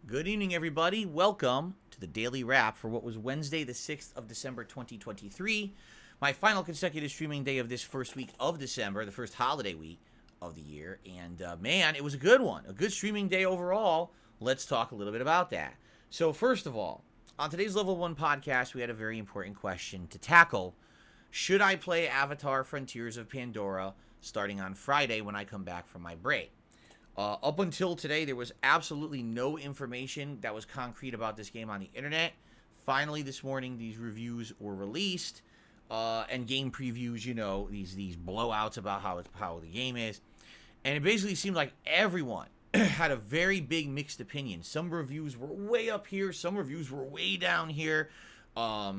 Good evening, everybody. Welcome to the Daily Wrap for what was Wednesday, the 6th of December, 2023. My final consecutive streaming day of this first week of December, the first holiday week of the year. And man, it was a good one. A good streaming day overall. Let's talk a little bit about that. So, first of all, on today's Level 1 podcast, we had a very important question to tackle. Should I play Avatar Frontiers of Pandora starting on Friday when I come back from my break? Up until today, there was absolutely no information that was concrete about this game on the internet. Finally, this morning, these reviews were released, and game previews, these blowouts about how the game is. And it basically seemed like everyone had a very big mixed opinion. Some reviews were way up here, some reviews were way down here. I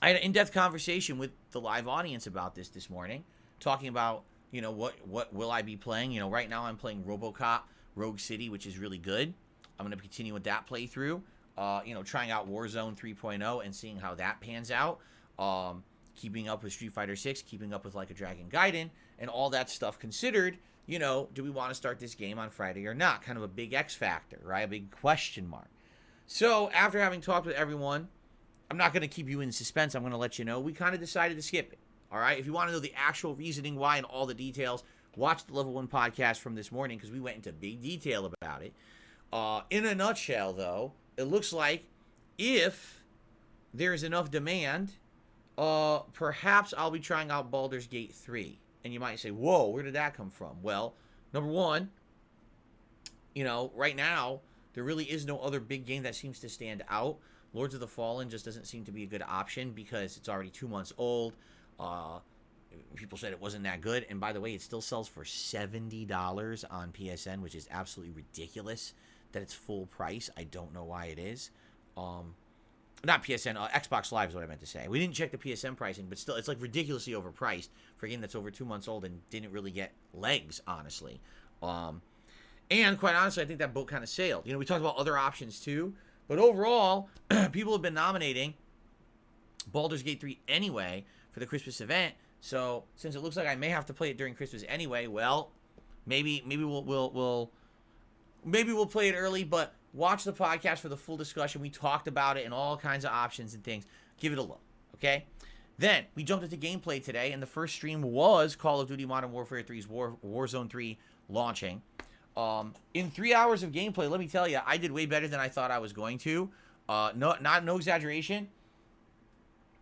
had an in-depth conversation with the live audience about this morning, talking about what will I be playing? Right now I'm playing Robocop Rogue City, which is really good. I'm going to continue with that playthrough. Trying out Warzone 3.0 and seeing how that pans out. Keeping up with Street Fighter 6, keeping up with Like a Dragon Gaiden, and all that stuff considered, do we want to start this game on Friday or not? Kind of a big X factor, right? A big question mark. So after having talked with everyone, I'm not going to keep you in suspense. I'm going to let you know we kind of decided to skip it. All right, if you want to know the actual reasoning why and all the details, watch the Level 1 podcast from this morning because we went into big detail about it. In a nutshell, though, it looks like if there's enough demand, perhaps I'll be trying out Baldur's Gate 3. And you might say, whoa, where did that come from? Well, number one, right now, there really is no other big game that seems to stand out. Lords of the Fallen just doesn't seem to be a good option because it's already 2 months old. People said it wasn't that good, and by the way, it still sells for $70 on PSN, which is absolutely ridiculous that it's full price. I don't know why it is. Not PSN, Xbox Live is what I meant to say. We didn't check the PSN pricing, but still, it's like ridiculously overpriced for a game that's over 2 months old and didn't really get legs, honestly. And quite honestly, I think that boat kind of sailed. We talked about other options too, but overall, people have been nominating Baldur's Gate 3 anyway for the Christmas event. So since it looks like I may have to play it during Christmas anyway, well, maybe we'll play it early, but watch the podcast for the full discussion. We talked about it and all kinds of options and things. Give it a look, okay? Then we jumped into gameplay today, and the first stream was Call of Duty Modern Warfare 3's Warzone 3 launching. In 3 hours of gameplay, let me tell you, I did way better than I thought I was going to. No exaggeration.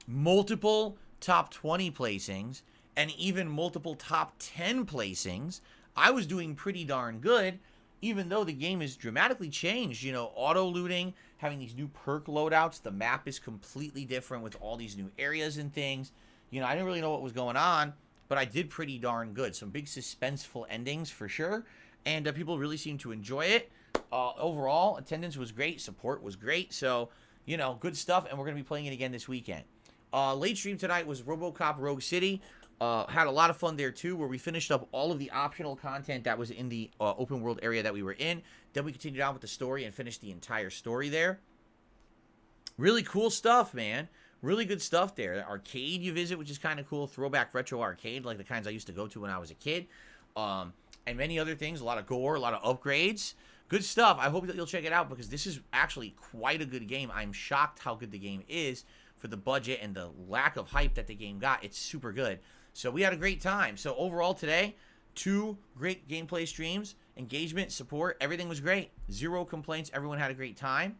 Multiple top 20 placings and even multiple top 10 placings. I was doing pretty darn good, even though the game is dramatically changed. Auto looting, having these new perk loadouts, the map is completely different with all these new areas and things. I didn't really know what was going on, but I did pretty darn good. Some big suspenseful endings for sure, and people really seemed to enjoy it. Overall, attendance was great, support was great, so good stuff, and we're going to be playing it again this weekend. Late stream tonight was Robocop Rogue City. Had a lot of fun there too, where we finished up all of the optional content that was in the open world area that we were in. Then we continued on with the story and finished the entire story there. Really cool stuff, man. Really good stuff there. The arcade you visit, which is kind of cool. Throwback retro arcade, like the kinds I used to go to when I was a kid. And many other things. A lot of gore, a lot of upgrades. Good stuff. I hope that you'll check it out because this is actually quite a good game. I'm shocked how good the game is. For the budget and the lack of hype that the game got, it's super good. So we had a great time. So overall today, 2 great gameplay streams, engagement, support, everything was great. 0 complaints. Everyone had a great time.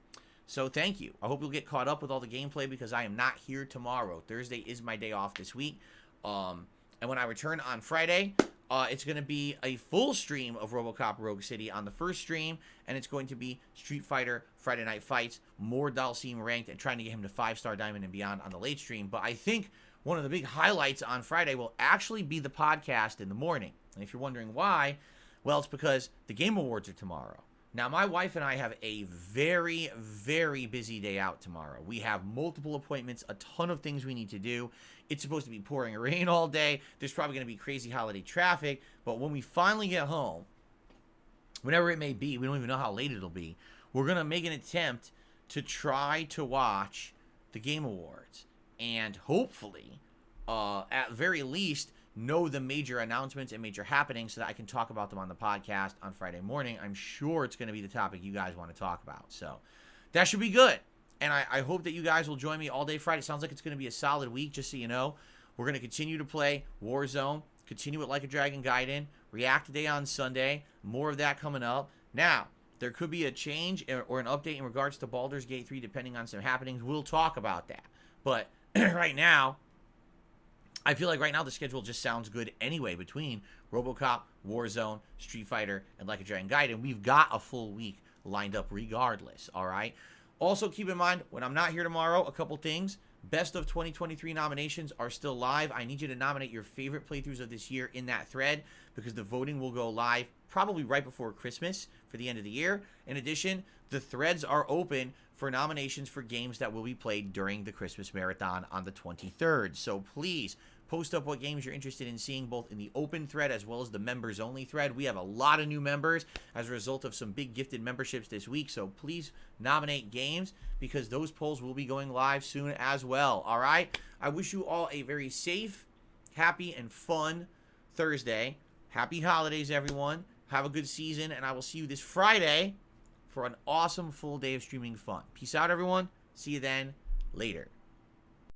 So thank you. I hope you'll get caught up with all the gameplay because I am not here tomorrow. Thursday is my day off this week. And when I return on Friday, it's going to be a full stream of Robocop Rogue City on the first stream, and it's going to be Street Fighter Friday Night Fights, more Dalsim ranked, and trying to get him to 5-star Diamond and beyond on the late stream. But I think one of the big highlights on Friday will actually be the podcast in the morning. And if you're wondering why, well, it's because the Game Awards are tomorrow. Now, my wife and I have a very, very busy day out tomorrow. We have multiple appointments, a ton of things we need to do. It's supposed to be pouring rain all day. There's probably going to be crazy holiday traffic. But when we finally get home, whenever it may be, we don't even know how late it'll be, we're going to make an attempt to try to watch the Game Awards. And hopefully, at very least, know the major announcements and major happenings so that I can talk about them on the podcast on Friday morning. I'm sure it's going to be the topic you guys want to talk about. So that should be good. And I hope that you guys will join me all day Friday. Sounds like it's going to be a solid week, just so you know. We're going to continue to play Warzone, continue with Like a Dragon Gaiden, React Day on Sunday. More of that coming up. Now, there could be a change or an update in regards to Baldur's Gate 3 depending on some happenings. We'll talk about that. But right now, I feel like right now the schedule just sounds good anyway between Robocop, Warzone, Street Fighter, and Like a Dragon Gaiden. We've got a full week lined up regardless, all right? Also, keep in mind, when I'm not here tomorrow, a couple things. Best of 2023 nominations are still live. I need you to nominate your favorite playthroughs of this year in that thread because the voting will go live probably right before Christmas for the end of the year. In addition, the threads are open for nominations for games that will be played during the Christmas marathon on the 23rd. So please post up what games you're interested in seeing both in the open thread as well as the members only thread. We have a lot of new members as a result of some big gifted memberships this week. So please nominate games because those polls will be going live soon as well. All right. I wish you all a very safe, happy, and fun Thursday. Happy holidays, everyone. Have a good season, and I will see you this Friday for an awesome full day of streaming fun. Peace out, everyone. See you then. Later.